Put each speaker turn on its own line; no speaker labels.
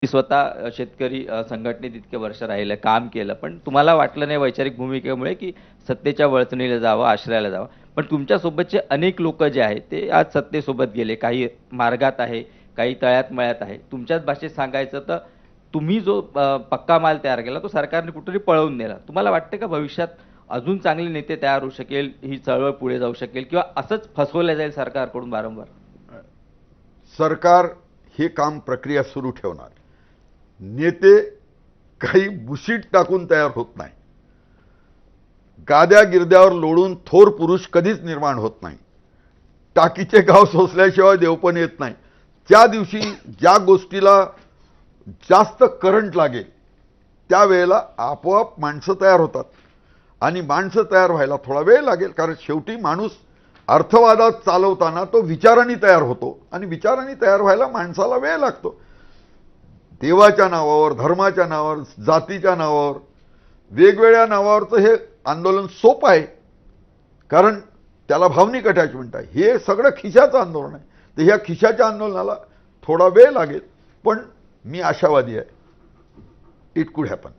मी स्वतः शेतकरी संघटनेत इतके वर्ष राहिलं, काम केलं. पण तुम्हाला वाटलं नाही वैचारिक भूमिकेमुळे, की सत्तेच्या वळचणीला जावं, आश्रयाला जावं. पण तुमच्यासोबतचे अनेक लोकं जे आहेत, ते आज सत्तेसोबत गेले. काही मार्गात आहे, काही तळ्यात-मळ्यात आहे. तुमच्याच भाषेत सांगायचं तर तुम्ही जो पक्का माल तयार केला, तो सरकारने कुठेतरी पळवून नेला. तुम्हाला वाटतं का भविष्यात अजून चांगले नेते तयार होऊ शकेल, ही चळवळ पुढे जाऊ शकेल किंवा असंच फसवलं जाईल सरकारकडून वारंवार?
सरकार हे काम प्रक्रिया सुरू ठेवणार. नेते काही बुशीट टाकून तयार होत नाही. गाद्या गिरद्यावर लोळून थोर पुरुष कधीच निर्माण होत नाही. टाकीचे गाव सोसल्याशिवाय देवपण येत नाही. त्या दिवशी ज्या गोष्टीला जास्त करंट लागेल त्यावेळेला आपोआप माणसं तयार होतात. आणि माणसं तयार व्हायला थोडा वेळ लागेल, कारण शेवटी माणूस अर्थवादात चालवताना तो विचारांनी तयार होतो आणि विचारांनी तयार व्हायला माणसाला वेळ लागतो. देवाच्या नावावर, धर्माच्या नावावर, जातीच्या नावावर, वेगवेगळ्या नावावरचं हे आंदोलन सोपं आहे, कारण त्याला भावनिक अटॅचमेंट आहे. हे सगळं खिशाचं आंदोलन आहे. तर ह्या खिशाच्या आंदोलनाला थोडा वेळ लागेल, पण मी आशावादी आहे. इट कुड हॅपन.